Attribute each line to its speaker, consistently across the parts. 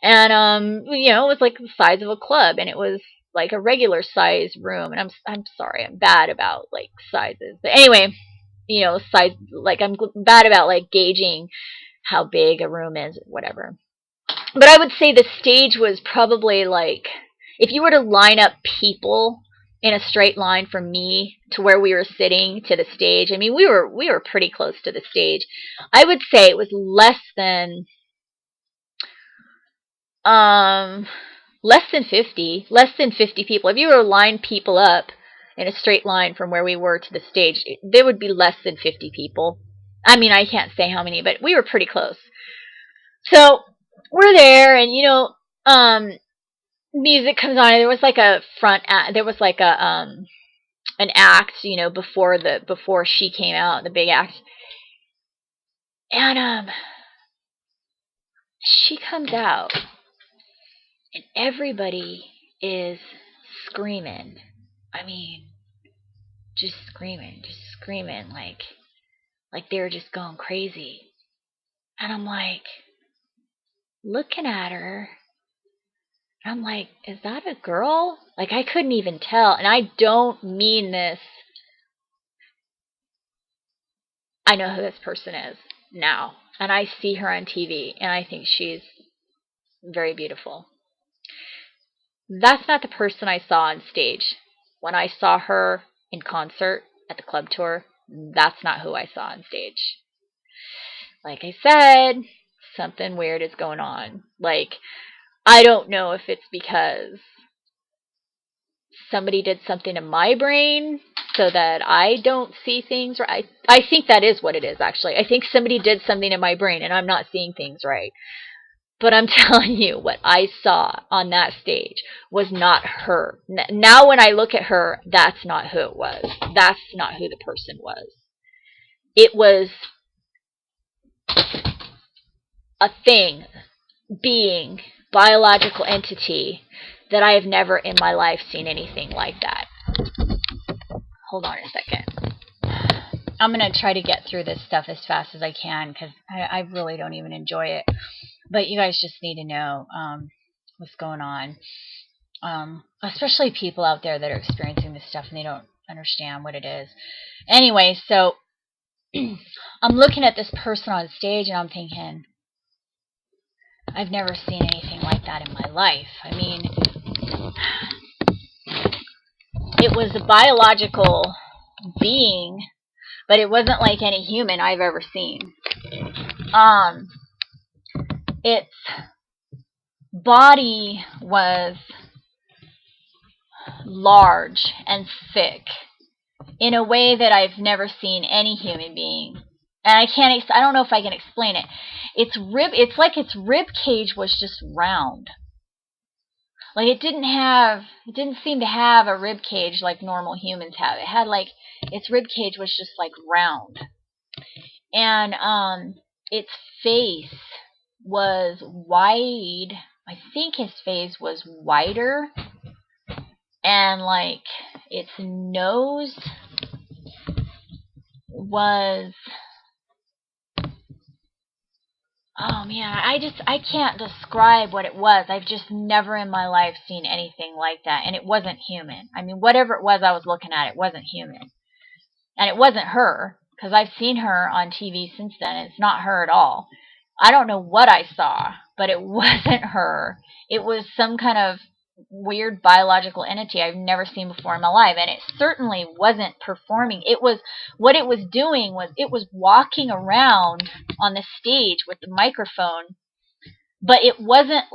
Speaker 1: And you know, it was like the size of a club, and it was like a regular size room. And I'm sorry, I'm bad about like sizes. But anyway, you know, size, like I'm bad about like gauging how big a room is, whatever. But I would say the stage was probably like, if you were to line up people in a straight line from me to where we were sitting to the stage, I mean, we were pretty close to the stage. I would say it was um less than 50, less than 50 people. If you were to line people up in a straight line from where we were to the stage, there would be less than 50 people. I mean, I can't say how many, but we were pretty close. So we're there, and you know, music comes on. There was like a front act. There was like a an act, you know, before she came out, the big act, and she comes out, and everybody is screaming. I mean, just screaming, like they were just going crazy. And I'm like looking at her. I'm like, is that a girl? Like, I couldn't even tell. And I don't mean this. I know who this person is now. And I see her on TV, and I think she's very beautiful. That's not the person I saw on stage. When I saw her in concert at the club tour, that's not who I saw on stage. Like I said, something weird is going on. Like, I don't know if it's because somebody did something to my brain so that I don't see things right. I think that is what it is, actually. I think somebody did something in my brain and I'm not seeing things right. But I'm telling you, what I saw on that stage was not her. Now when I look at her, that's not who it was. That's not who the person was. It was a thing, being, biological entity that I have never in my life seen anything like that. Hold on a second. I'm going to try to get through this stuff as fast as I can because I really don't even enjoy it. But you guys just need to know what's going on. Especially people out there that are experiencing this stuff and they don't understand what it is. Anyway, so I'm looking at this person on stage and I'm thinking, I've never seen anything like that in my life. I mean, it was a biological being, but it wasn't like any human I've ever seen. Its body was large and thick in a way that I've never seen any human being. And I don't know if I can explain it. It's like its rib cage was just round. Like it didn't seem to have a rib cage like normal humans have. It had like, its rib cage was just like round. And its face was wide. I think his face was wider. And like its nose was, oh man, I can't describe what it was. I've just never in my life seen anything like that. And it wasn't human. I mean, whatever it was I was looking at, it wasn't human. And it wasn't her, because I've seen her on TV since then. And it's not her at all. I don't know what I saw, but it wasn't her. It was some kind of weird biological entity I've never seen before in my life. And it certainly wasn't performing. What it was doing was it was walking around on the stage with the microphone, but it wasn't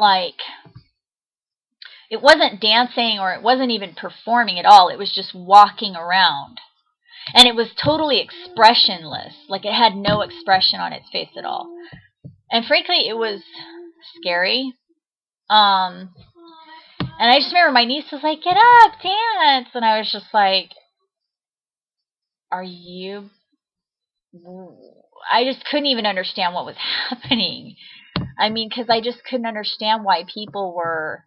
Speaker 1: dancing or it wasn't even performing at all. It was just walking around. And it was totally expressionless. Like it had no expression on its face at all. And frankly, it was scary. And I just remember my niece was like, "Get up, dance." And I was just like, are you... I just couldn't even understand what was happening. I mean, because I just couldn't understand why people were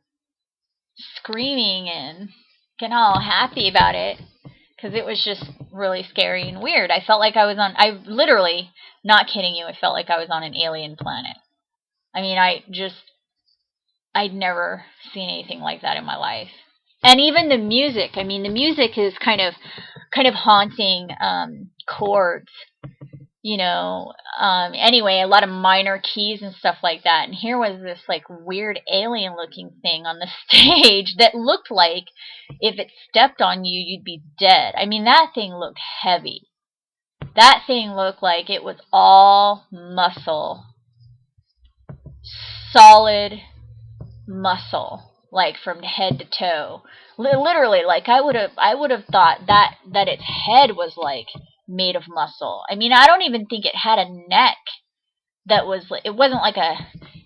Speaker 1: screaming and getting all happy about it. Because it was just really scary and weird. I felt like I literally, not kidding you, I felt like I was on an alien planet. I mean, I'd never seen anything like that in my life. And even the music. I mean, the music is kind of haunting chords. You know, anyway, a lot of minor keys and stuff like that. And here was this like weird alien looking thing on the stage that looked like if it stepped on you, you'd be dead. I mean, that thing looked heavy. That thing looked like it was all muscle. Solid muscle, like from head to toe. Literally, like I would have thought that its head was like made of muscle. I mean, I don't even think it had a neck that was, it wasn't like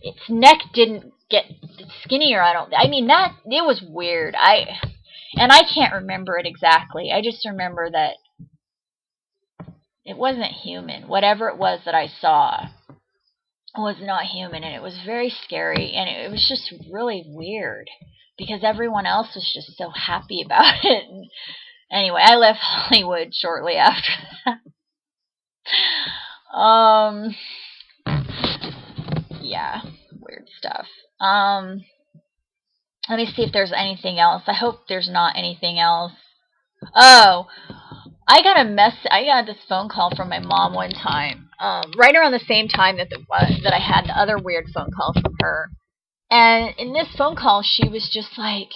Speaker 1: its neck didn't get skinnier. I mean, that, it was weird. And I can't remember it exactly. I just remember that it wasn't human. Whatever it was that I saw was not human, and it was very scary, and it was just really weird because everyone else was just so happy about it. And anyway, I left Hollywood shortly after that. Yeah, weird stuff. Let me see if there's anything else. I hope there's not anything else. Oh, I got this phone call from my mom one time, right around the same time that I had the other weird phone call from her. And in this phone call, she was just like,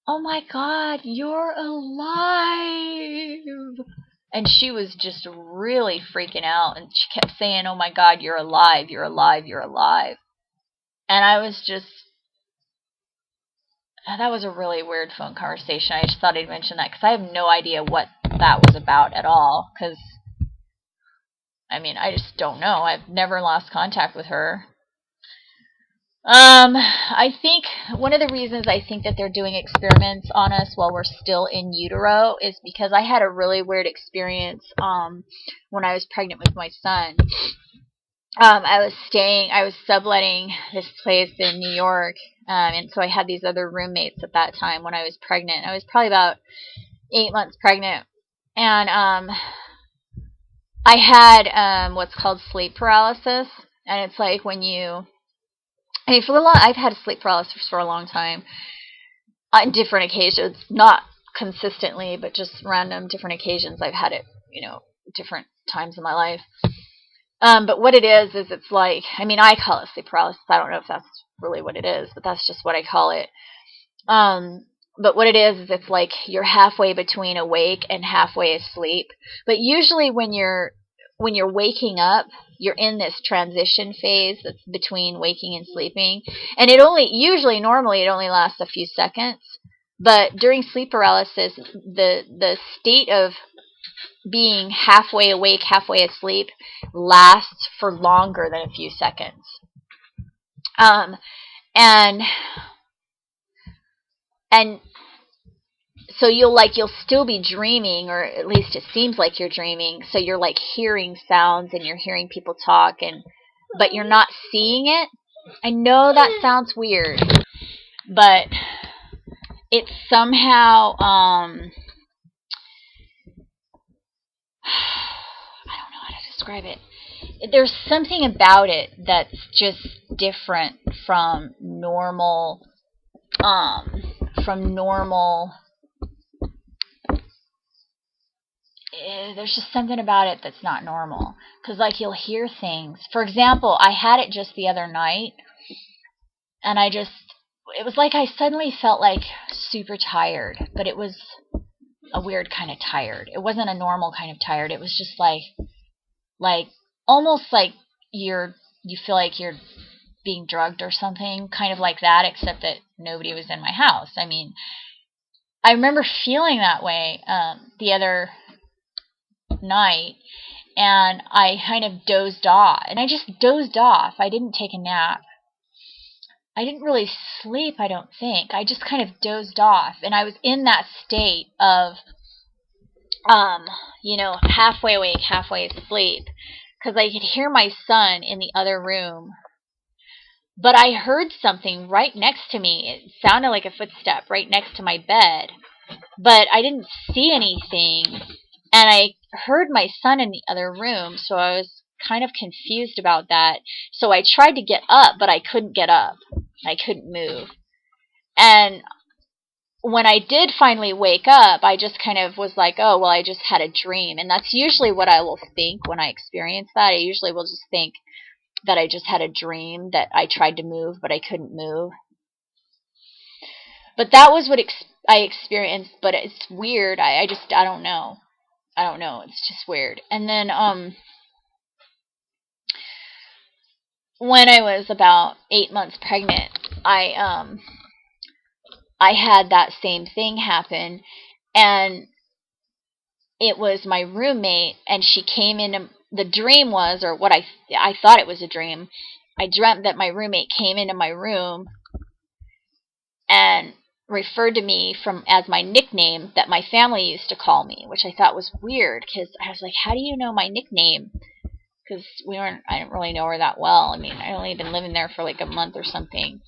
Speaker 1: "Oh my God, you're alive!" And she was just really freaking out, and she kept saying, "Oh my God, you're alive, you're alive, you're alive." And I was just, that was a really weird phone conversation. I just thought I'd mention that because I have no idea what that was about at all. Because, I mean, I just don't know. I've never lost contact with her. I think one of the reasons I think that they're doing experiments on us while we're still in utero is because I had a really weird experience when I was pregnant with my son. I was subletting this place in New York, and so I had these other roommates at that time when I was pregnant. I was probably about 8 months pregnant, and I had what's called sleep paralysis, and it's like when you, I mean, I've had sleep paralysis for a long time, on different occasions, not consistently, but just random different occasions. I've had it, different times in my life. But what it is it's like, I mean, I call it sleep paralysis. I don't know if that's really what it is, but that's just what I call it. But what it is it's like you're halfway between awake and halfway asleep. But usually when you're waking up, you're in this transition phase that's between waking and sleeping. And normally it only lasts a few seconds. But during sleep paralysis, the state of being halfway awake, halfway asleep lasts for longer than a few seconds. And so you'll still be dreaming, or at least it seems like you're dreaming. So you're like hearing sounds and you're hearing people talk, but you're not seeing it. I know that sounds weird, but it's somehow I don't know how to describe it. There's something about it that's just different from normal. There's just something about it that's not normal. Because, like, you'll hear things. For example, I had it just the other night, and it was like I suddenly felt like super tired, but it was a weird kind of tired. It wasn't a normal kind of tired. It was just like almost like you feel like you're being drugged or something, kind of like that, except that nobody was in my house. I mean, I remember feeling that way the other night, and I kind of dozed off, and I just dozed off. I didn't take a nap. I didn't really sleep, I don't think. I just kind of dozed off, and I was in that state of halfway awake, halfway asleep, because I could hear my son in the other room. But I heard something right next to me. It sounded like a footstep right next to my bed. But I didn't see anything. And I heard my son in the other room, so I was kind of confused about that. So I tried to get up, but I couldn't get up. I couldn't move. And when I did finally wake up, I just kind of was like, oh, well, I just had a dream. And that's usually what I will think when I experience that. I usually will just think that I just had a dream, that I tried to move, but I couldn't move. But that was what I experienced, but it's weird. I don't know. I don't know. It's just weird. And then, when I was about 8 months pregnant, I had that same thing happen, and it was my roommate, and she came in. The dream was, or what I thought it was a dream, I dreamt that my roommate came into my room and referred to me as my nickname that my family used to call me, which I thought was weird, because I was like, how do you know my nickname? Because I didn't really know her that well. I mean, I only been living there for like a month or something.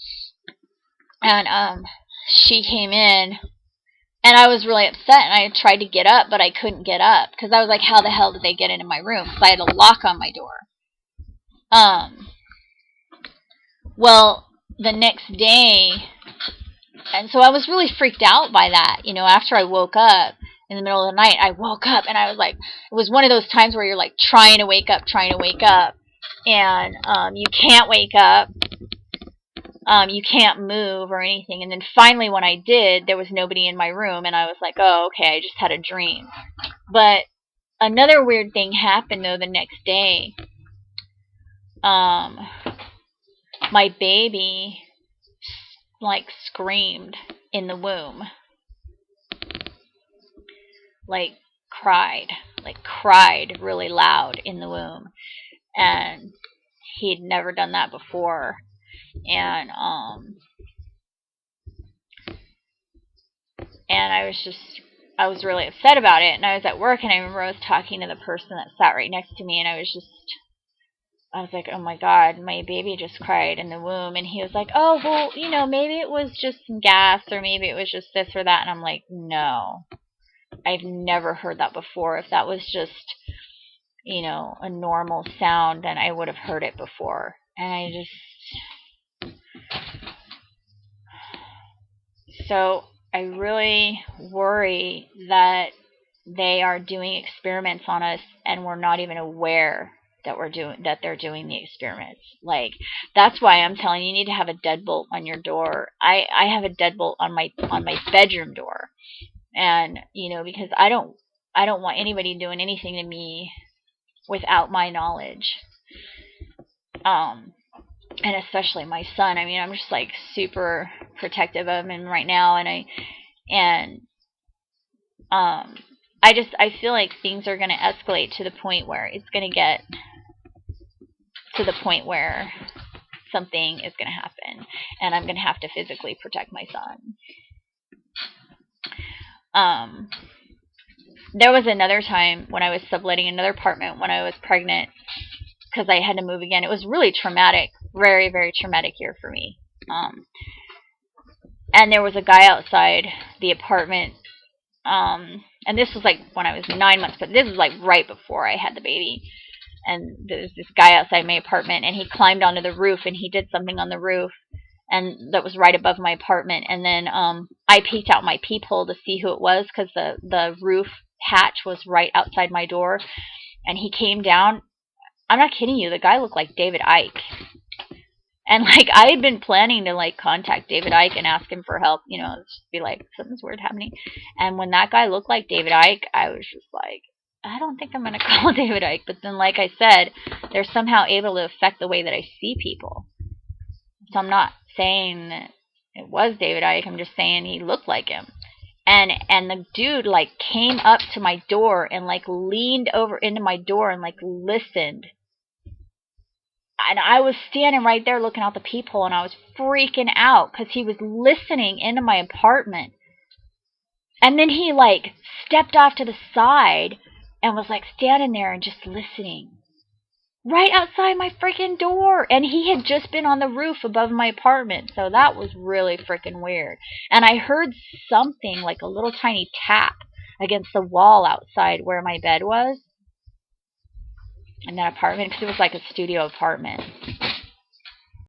Speaker 1: And she came in, and I was really upset, and I tried to get up, but I couldn't get up, because I was like, how the hell did they get into my room? Because I had a lock on my door. Well, the next day, and so I was really freaked out by that. After I woke up, in the middle of the night, I woke up, and I was like, it was one of those times where you're like trying to wake up, and you can't wake up. You can't move or anything. And then finally when I did, there was nobody in my room, and I was like, oh, okay, I just had a dream. But another weird thing happened, though, the next day. My baby, like, screamed in the womb. Cried really loud in the womb. And he'd never done that before. And I was really upset about it, and I was at work, and I remember I was talking to the person that sat right next to me, and I was like, oh my God, my baby just cried in the womb. And he was like, oh, well, maybe it was just some gas, or maybe it was just this or that. And I'm like, no, I've never heard that before. If that was just, a normal sound, then I would have heard it before. And so I really worry that they are doing experiments on us, and we're not even aware that they're doing the experiments. Like, that's why I'm telling you need to have a deadbolt on your door. I have a deadbolt on my bedroom door, and because I don't want anybody doing anything to me without my knowledge. And especially my son. I mean, I'm just like super protective of him right now, I feel like things are going to escalate to the point where it's going to get to the point where something is going to happen, and I'm going to have to physically protect my son. There was another time when I was subletting another apartment when I was pregnant, because I had to move again. It was really traumatic, very, very traumatic year for me. And there was a guy outside the apartment, and this was like when I was 9 months, but this was like right before I had the baby. And there's this guy outside my apartment, and he climbed onto the roof, and he did something on the roof, and that was right above my apartment. And then I peeked out my peephole to see who it was, because the roof hatch was right outside my door. And he came down. I'm not kidding you. The guy looked like David Icke. And, like, I had been planning to, like, contact David Icke and ask him for help, just be like, something's weird happening. And when that guy looked like David Icke, I was just like, I don't think I'm going to call David Icke. But then, like I said, they're somehow able to affect the way that I see people. So I'm not saying that it was David Icke. I'm just saying he looked like him. And the dude, like, came up to my door and, like, leaned over into my door and, like, listened. And I was standing right there looking out the peephole, and I was freaking out because he was listening into my apartment. And then he, like, stepped off to the side and was, like, standing there and just listening. Right outside my freaking door. And he had just been on the roof above my apartment. So that was really freaking weird. And I heard something, like a little tiny tap against the wall outside where my bed was. in that apartment because it was like a studio apartment.